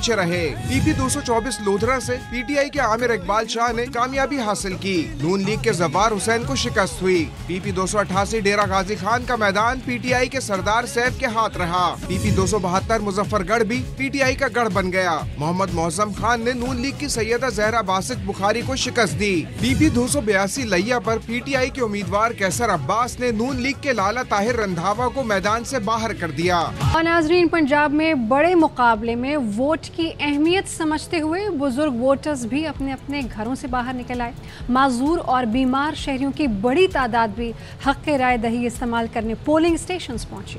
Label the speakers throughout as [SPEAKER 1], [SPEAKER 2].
[SPEAKER 1] پیچھے رہے۔ پی پی 224 لودھرا سے پی ٹی آئی کے عامر اقبال شاہ نے کامیابی حاصل کی۔ نون لیگ کے زوار حسین کو شکست ہوئی۔ پی پی 288 ڈیرہ غازی خان کا میدان پی ٹی آئی کے سردار سیف کے ہاتھ رہا۔ پی پی 272 مظفر گڑھ بھی پی ٹی آئی کا گڑھ بن گیا۔ محمد معظم خان نے نون لیگ کی سیدہ زہرا باسط بخاری کو شکست دی۔ پی پی 282 لیا پر پی ٹی آئی کے امیدوار کیسر عباس نے نون لیگ کے لالا طاہر رندھاوا کو میدان سے باہر کر دیا۔
[SPEAKER 2] اور ناظرین، پنجاب میں بڑے مقابلے میں ووٹ کی اہمیت سمجھتے ہوئے بزرگ ووٹرز بھی اپنے اپنے گھروں سے باہر نکل آئے۔ معذور اور بیمار شہریوں کی بڑی تعداد بھی حق رائے دہی استعمال کرنے پولنگ اسٹیشنز پہنچی۔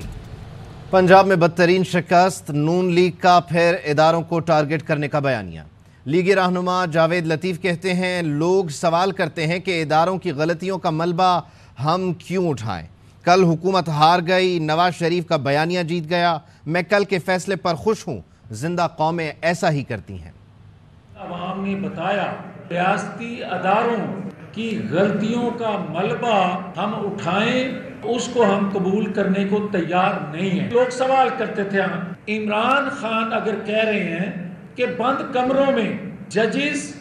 [SPEAKER 3] پنجاب میں بدترین شکست، نون لیگ کا پھر اداروں کو ٹارگٹ کرنے کا بیانیہ۔ لیگی رہنما جاوید لطیف کہتے ہیں لوگ سوال کرتے ہیں کہ اداروں کی غلطیوں کا ملبہ ہم کیوں اٹھائیں۔ کل حکومت ہار گئی، نواز شریف کا بیانیہ جیت گیا، میں کل کے فیصلے پر خوش ہوں، زندہ قومیں ایسا ہی کرتی ہیں۔
[SPEAKER 4] عوام نے بتایا ریاستی اداروں کی غلطیوں کا ملبہ ہم اٹھائیں، اس کو ہم قبول کرنے کو تیار نہیں ہیں۔ لوگ سوال کرتے تھے عمران خان اگر کہہ رہے ہیں کہ بند کمروں میں ججز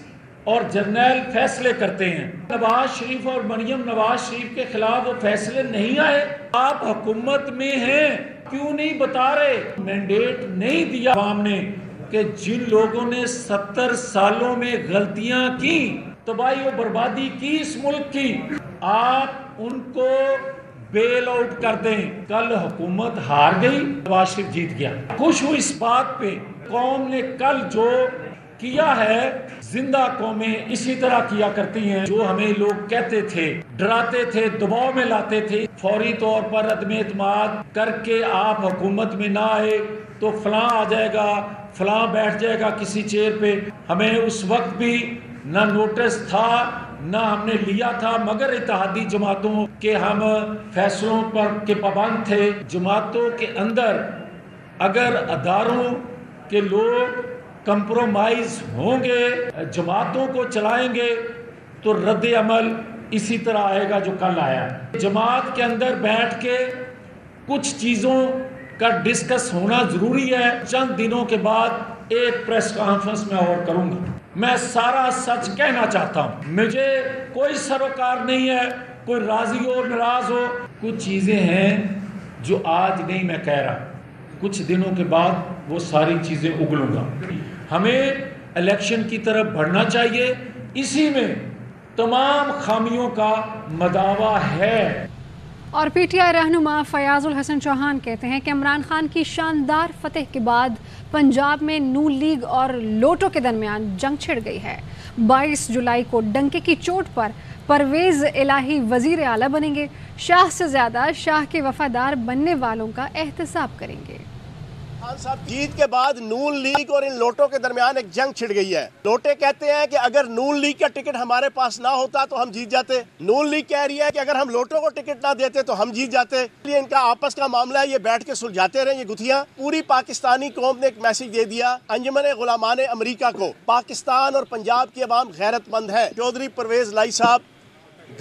[SPEAKER 4] اور جرنیل فیصلے کرتے ہیں، نواز شریف اور مریم نواز شریف کے خلاف وہ فیصلے نہیں آئے، آپ حکومت میں ہیں کیوں نہیں بتا رہے؟ مینڈیٹ نہیں دیا عوام نے کہ جن لوگوں نے 70 سالوں میں غلطیاں کی، تباہی و بربادی کی اس ملک کی، آپ ان کو بیل آؤٹ کر دیں۔ کل حکومت ہار گئی، نواز شریف جیت گیا۔ خوش ہوں اس بات پہ، قوم نے کل جو کیا ہے، زندہ قومیں اسی طرح کیا کرتی ہیں۔ جو ہمیں لوگ کہتے تھے، ڈراتے تھے، دباؤ میں لاتے تھے، فوری طور پر عدم اعتماد کر کے آپ حکومت میں نہ آئے تو فلاں آ جائے گا، فلاں بیٹھ جائے گا کسی چیئر پہ، ہمیں اس وقت بھی نہ نوٹس تھا نہ ہم نے لیا تھا، مگر اتحادی جماعتوں کے ہم فیصلوں پر کے پابند تھے۔ جماعتوں کے اندر اگر اداروں کے لوگ کمپرومائز ہوں گے، جماعتوں کو چلائیں گے تو رد عمل اسی طرح آئے گا جو کل آیا۔ جماعت کے اندر بیٹھ کے کچھ چیزوں کا ڈسکس ہونا ضروری ہے۔ چند دنوں کے بعد ایک پریس کانفرنس میں اور کروں گا، میں سارا سچ کہنا چاہتا ہوں، مجھے کوئی سروکار نہیں ہے، کوئی راضی ہو ناراض ہو۔ کچھ چیزیں ہیں جو آج نہیں میں کہہ رہا، کچھ دنوں کے بعد وہ ساری چیزیں اگلوں گا۔ ہمیں الیکشن کی طرف بڑھنا چاہیے، اسی میں تمام خامیوں کا مداوع ہے۔
[SPEAKER 2] اور پی ٹی آئی رہنما فیاض الحسن چوہان کہتے ہیں کہ عمران خان کی شاندار فتح کے بعد پنجاب میں نون لیگ اور لوٹوں کے درمیان جنگ چھڑ گئی ہے۔ 22 جولائی کو ڈنکے کی چوٹ پر پرویز الہی وزیر اعلیٰ بنیں گے، شاہ سے زیادہ شاہ کے وفادار بننے والوں کا احتساب کریں گے۔
[SPEAKER 5] خان صاحب جیت کے بعد نون لیگ اور ان لوٹوں کے درمیان ایک جنگ چھڑ گئی ہے۔ لوٹے کہتے ہیں کہ اگر نون لیگ کا ٹکٹ ہمارے پاس نہ ہوتا تو ہم جیت جاتے، نون لیگ کہہ رہی ہے کہ اگر ہم لوٹوں کو ٹکٹ نہ دیتے تو ہم جیت جاتے۔ یہ ان کا آپس کا معاملہ ہے، یہ بیٹھ کے سلجھاتے رہے یہ گتھیاں۔ پوری پاکستانی قوم نے ایک میسج دے دیا انجمن غلامان امریکہ کو، پاکستان اور پنجاب کی عوام غیرت مند ہے۔ چودھری پرویز الہی صاحب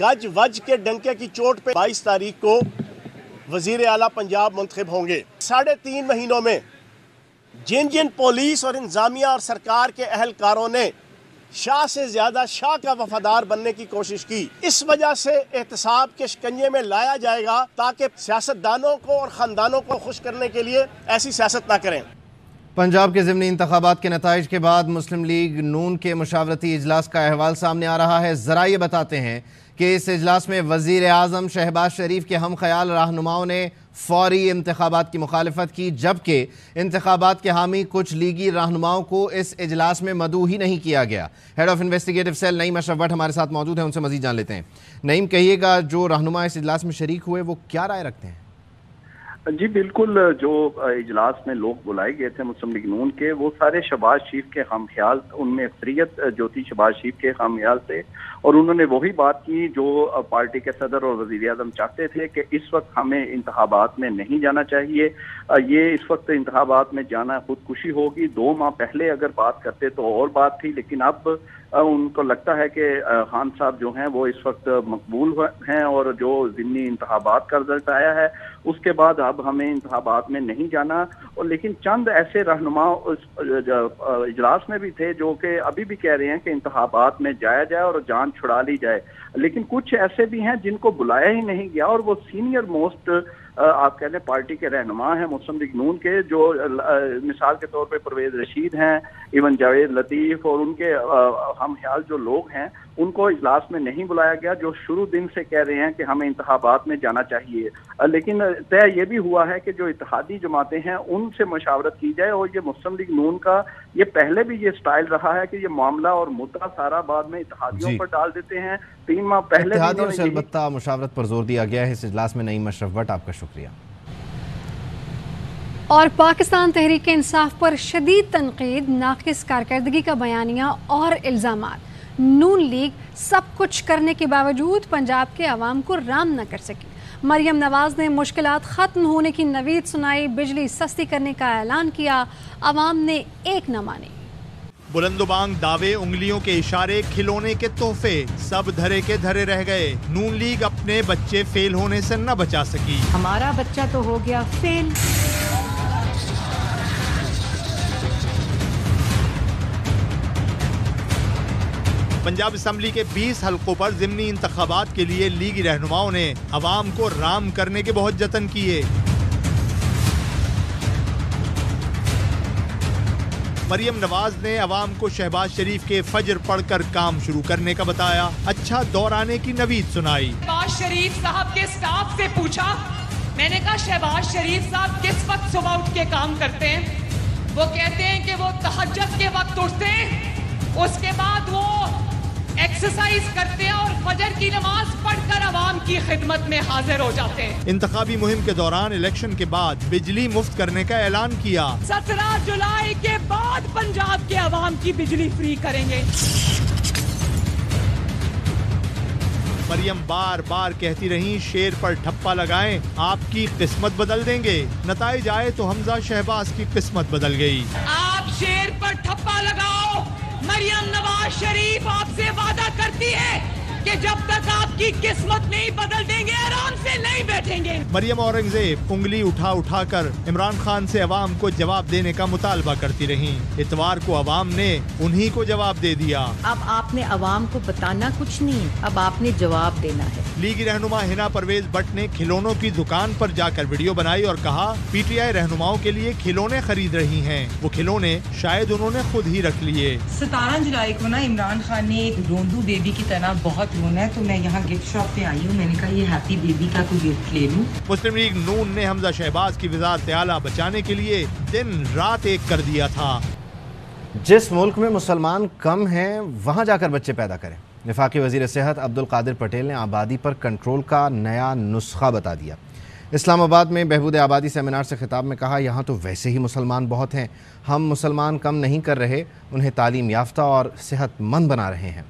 [SPEAKER 5] گج وج کے ڈنکے کی چوٹ پہ 22 تاریخ کو وزیر اعلیٰ پنجاب منتخب ہوں گے۔ 3.5 مہینوں میں جن پولیس اور انتظامیہ اور سرکار کے اہلکاروں نے شاہ سے زیادہ شاہ کا وفادار بننے کی کوشش کی، اس وجہ سے احتساب کے شکنجے میں لایا جائے گا تاکہ سیاستدانوں کو اور خاندانوں کو خوش کرنے کے لیے ایسی سیاست نہ کریں۔
[SPEAKER 3] پنجاب کے ضمنی انتخابات کے نتائج کے بعد مسلم لیگ نون کے مشاورتی اجلاس کا احوال سامنے آ رہا ہے۔ ذرائع بتاتے ہیں کہ اس اجلاس میں وزیر اعظم شہباز شریف کے ہم خیال رہنماؤں نے فوری انتخابات کی مخالفت کی، جبکہ انتخابات کے حامی کچھ لیگی رہنماؤں کو اس اجلاس میں مدعو ہی نہیں کیا گیا۔ Head of investigative cell Naeem Ashraf Butt ہمارے ساتھ موجود ہیں، ان سے مزید جان لیتے ہیں۔ نعیم، کہیے گا جو رہنما اس اجلاس میں شریک ہوئے وہ کیا رائے رکھتے ہیں؟
[SPEAKER 6] جی بالکل، جو اجلاس میں لوگ بلائے گئے تھے مسلم لیگ نون کے، وہ سارے شہباز شریف کے ہم خیال، ان میں اکثریت جو تھی شہباز شریف کے ہم خیال تھے، اور انہوں نے وہی بات کی جو پارٹی کے صدر اور وزیر اعظم چاہتے تھے کہ اس وقت ہمیں انتخابات میں نہیں جانا چاہیے، یہ اس وقت انتخابات میں جانا خودکشی ہوگی۔ 2 ماہ پہلے اگر بات کرتے تو اور بات تھی، لیکن اب ان کو لگتا ہے کہ خان صاحب جو ہیں وہ اس وقت مقبول ہیں اور جو ضمنی انتخابات کا رزلٹ آیا ہے اس کے بعد اب ہمیں انتخابات میں نہیں جانا. اور لیکن چند ایسے رہنما اجلاس میں بھی تھے جو کہ ابھی بھی کہہ رہے ہیں کہ انتخابات میں جایا جائے اور جان چھڑا لی جائے, لیکن کچھ ایسے بھی ہیں جن کو بلایا ہی نہیں گیا, اور وہ سینئر موسٹ آپ کہہ لیں پارٹی کے رہنما ہیں مسلم لیگ نون کے, جو مثال کے طور پہ پرویز رشید ہیں, ایون جاوید لطیف اور ان کے ہم خیال جو لوگ ہیں ان کو اجلاس میں نہیں بلایا گیا, جو شروع دن سے کہہ رہے ہیں کہ ہمیں انتخابات میں جانا چاہیے. لیکن طے یہ بھی ہوا ہے کہ جو اتحادی جماعتیں ہیں ان سے مشاورت کی جائے, اور یہ مسلم لیگ نون کا یہ پہلے بھی یہ سٹائل رہا ہے کہ یہ معاملہ اور مدعا سارا بعد میں اتحادیوں پر ڈال دیتے ہیں. 3 ماہ پہلے
[SPEAKER 3] اتحادیوں سے البتہ مشاورت پر زور دیا گیا ہے اس اجلاس میں. نعیم اشرف بٹ, آپ کا شکریہ.
[SPEAKER 2] اور پاکستان تحریک انصاف پر شدید تنقید, ناقص کارکردگی کا بیانیہ اور الزامات. نون لیگ سب کچھ کرنے کے باوجود پنجاب کے عوام کو رام نہ کر سکی. مریم نواز نے مشکلات ختم ہونے کی نوید سنائی, بجلی سستی کرنے کا اعلان کیا, عوام نے ایک نہ مانی.
[SPEAKER 7] بلند و بانگ دعوے, انگلیوں کے اشارے, کھلونے کے تحفے, سب دھرے کے دھرے رہ گئے. نون لیگ اپنے بچے فیل ہونے سے نہ بچا سکی.
[SPEAKER 8] ہمارا بچہ تو ہو گیا فیل.
[SPEAKER 7] پنجاب اسمبلی کے 20 حلقوں پر ضمنی انتخابات کے لیے لیگی رہنماؤں نے عوام کو رام کرنے کے بہت جتن کیے. مریم نواز نے عوام کو شہباز شریف کے فجر پڑھ کر کام شروع کرنے کا بتایا. اچھا دور آنے کی نوید سنائی.
[SPEAKER 9] شہباز شریف صاحب کے سٹاف سے پوچھا, میں نے کہا شہباز شریف صاحب کس وقت صبح اٹھ کے کام کرتے ہیں؟ وہ کہتے ہیں کہ وہ تہجد کے وقت اٹھتے ہیں, اس کے بعد وہ ایکسرسائز کرتے ہیں اور فجر کی نماز پڑھ کر عوام کی خدمت میں حاضر ہو جاتے ہیں.
[SPEAKER 7] انتخابی مہم کے دوران الیکشن کے بعد بجلی مفت کرنے کا اعلان کیا.
[SPEAKER 9] 17 جولائی کے بعد پنجاب کے عوام کی بجلی فری کریں گے.
[SPEAKER 7] مریم بار بار کہتی رہیں شیر پر ٹھپا لگائیں آپ کی قسمت بدل دیں گے. نتائج آئے تو حمزہ شہباز کی قسمت بدل گئی.
[SPEAKER 9] آپ شیر پر ٹھپا لگاؤ, مریم نواز شریف آپ سے وعدہ کرتی ہے کہ جب تک آپ کی قسمت نہیں بدل دیں گے آرام سے نہیں بیٹھیں گے.
[SPEAKER 7] مریم اورنگزیب انگلی اٹھا اٹھا کر عمران خان سے عوام کو جواب دینے کا مطالبہ کرتی رہیں. اتوار کو عوام نے انہی کو جواب دے دیا.
[SPEAKER 8] اب آپ نے عوام کو بتانا کچھ نہیں, اب آپ نے جواب دینا ہے.
[SPEAKER 7] لیگی رہنما ہنا پرویز بٹ نے کھلونوں کی دکان پر جا کر ویڈیو بنائی اور کہا پی ٹی آئی رہنماؤں کے لیے کھلونے خرید رہی ہیں. وہ کھلونے شاید انہوں نے خود ہی رکھ لیے.
[SPEAKER 10] 17 جولائی کو نا عمران خان نے ایک روندو بیبی کی طرح بہت رونا ہے, تو میں یہاں گفٹ شاپ پہ آئی ہوں. میں نے کہا یہ ہیپی بیبی کا کوئی گفٹ لے لوں.
[SPEAKER 7] مسلم لیگ نون نے حمزہ شہباز کی وزارت اعلیٰ بچانے کے لیے دن رات ایک کر دیا تھا.
[SPEAKER 3] جس ملک میں مسلمان کم ہیں وہاں جا کر بچے پیدا کریں. وفاقی وزیر صحت عبدالقادر پٹیل نے آبادی پر کنٹرول کا نیا نسخہ بتا دیا. اسلام آباد میں بہبود آبادی سیمینار سے خطاب میں کہا یہاں تو ویسے ہی مسلمان بہت ہیں, ہم مسلمان کم نہیں کر رہے, انہیں تعلیم یافتہ اور صحت مند بنا رہے ہیں.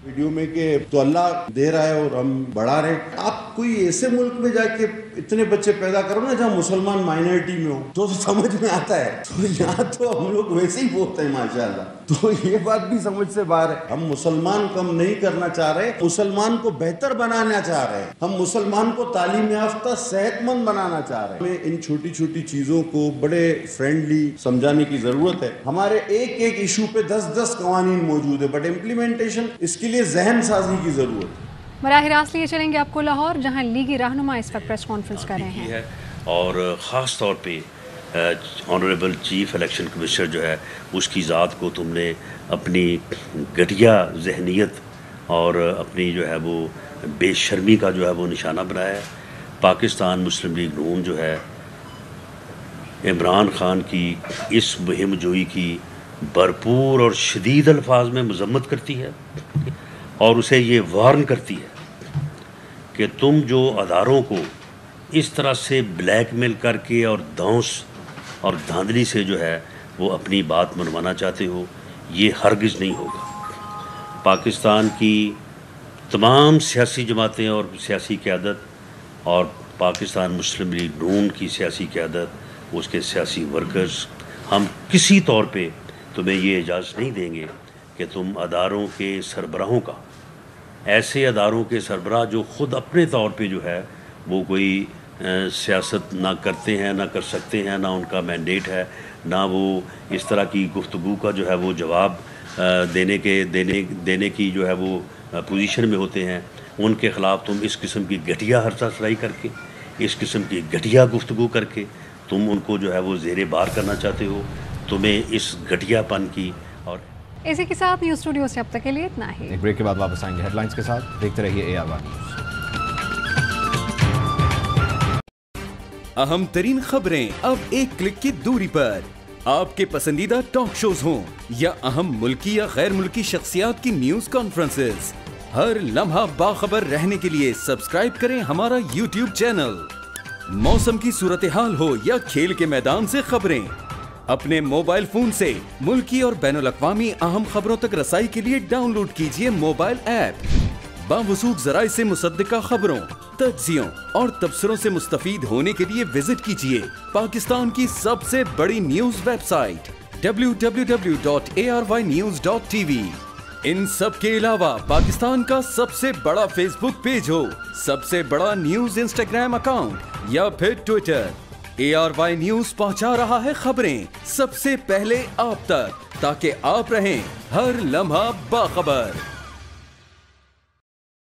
[SPEAKER 11] ویڈیو میں کہ تو اللہ دے رہا ہے اور ہم بڑھا رہے ہیں. آپ کوئی ایسے ملک میں جا کے اتنے بچے پیدا کرو نا جہاں مسلمان مائنورٹی میں ہو تو سمجھ میں آتا ہے. تو یہاں تو ہم لوگ ویسے ہی بہت ہیں ماشاءاللہ. تو یہ بات بھی سمجھ سے باہر ہے. ہم مسلمان کم نہیں کرنا چاہ رہے, مسلمان کو بہتر بنانا چاہ رہے ہیں. ہم مسلمان کو تعلیم یافتہ صحت مند بنانا چاہ رہے ہیں. ہمیں ان چھوٹی چھوٹی چیزوں کو بڑے فرینڈلی سمجھانے کی ضرورت ہے. ہمارے ایک ایک ایشو پہ 10 قوانین موجود ہے, بٹ امپلیمنٹیشن اس کے لیے ذہن سازی کی ضرورت ہے.
[SPEAKER 2] براہ راست لیے چلیں گے آپ کو لاہور, جہاں لیگی رہنما اس وقت پریس کانفرنس کر رہے ہیں.
[SPEAKER 12] اور خاص طور پہ آنریبل چیف الیکشن کمشنر جو ہے اس کی ذات کو تم نے اپنی گھٹیا ذہنیت اور اپنی جو ہے وہ بے شرمی کا جو ہے وہ نشانہ بنایا ہے. پاکستان مسلم لیگ نون جو ہے عمران خان کی اس مہم جوئی کی بھرپور اور شدید الفاظ میں مذمت کرتی ہے اور اسے یہ وارن کرتی ہے کہ تم جو اداروں کو اس طرح سے بلیک میل کر کے اور دھونس اور دھاندلی سے جو ہے وہ اپنی بات منوانا چاہتے ہو, یہ ہرگز نہیں ہوگا. پاکستان کی تمام سیاسی جماعتیں اور سیاسی قیادت اور پاکستان مسلم لیگ نون کی سیاسی قیادت, اس کے سیاسی ورکرز, ہم کسی طور پہ تمہیں یہ اجازت نہیں دیں گے کہ تم اداروں کے سربراہوں کا، ایسے اداروں کے سربراہ جو خود اپنے طور پہ جو ہے وہ کوئی سیاست نہ کرتے ہیں، نہ کر سکتے ہیں، نہ ان کا مینڈیٹ ہے، نہ وہ اس طرح کی گفتگو کا جو ہے وہ جواب دینے کی جو ہے وہ پوزیشن میں ہوتے ہیں، ان کے خلاف تم اس قسم کی گھٹیا ہرسہ سرائی کر کے، اس قسم کی گھٹیا گفتگو کر کے تم ان کو جو ہے وہ زیر بار کرنا چاہتے ہو. تمہیں اس گھٹیا پن کی. اور
[SPEAKER 2] اسی کے ساتھ نیوز اسٹوڈیو سے اب تک کے لیے اتنا ہی.
[SPEAKER 3] ایک بریک کے بعد واپس آئیں گے ہیڈ لائنز کے ساتھ. دیکھتے رہیے AR1 نیوز.
[SPEAKER 13] اہم ترین خبریں اب ایک کلک کی دوری پر. آپ کے پسندیدہ ٹاک شوز ہوں یا اہم ملکی یا غیر ملکی شخصیات کی نیوز کانفرنسز، ہر لمحہ باخبر رہنے کے لیے سبسکرائب کریں ہمارا YouTube چینل. موسم کی صورتحال ہو یا کھیل کے میدان سے خبریں، اپنے موبائل فون سے ملکی اور بین الاقوامی اہم خبروں تک رسائی کے لیے ڈاؤن لوڈ کیجیے موبائل ایپ. باوثوق ذرائع سے مصدقہ خبروں، تجزیوں اور تبصروں سے مستفید ہونے کے لیے وزٹ کیجیے پاکستان کی سب سے بڑی نیوز ویب سائٹ www.ary-news.tv. ان سب کے علاوہ پاکستان کا سب سے بڑا فیس بک پیج ہو، سب سے بڑا نیوز انسٹاگرام اکاؤنٹ یا پھر ٹویٹر، ARY نیوز پہنچا رہا ہے خبریں سب سے پہلے آپ تک، تاکہ آپ رہیں ہر لمحہ باخبر.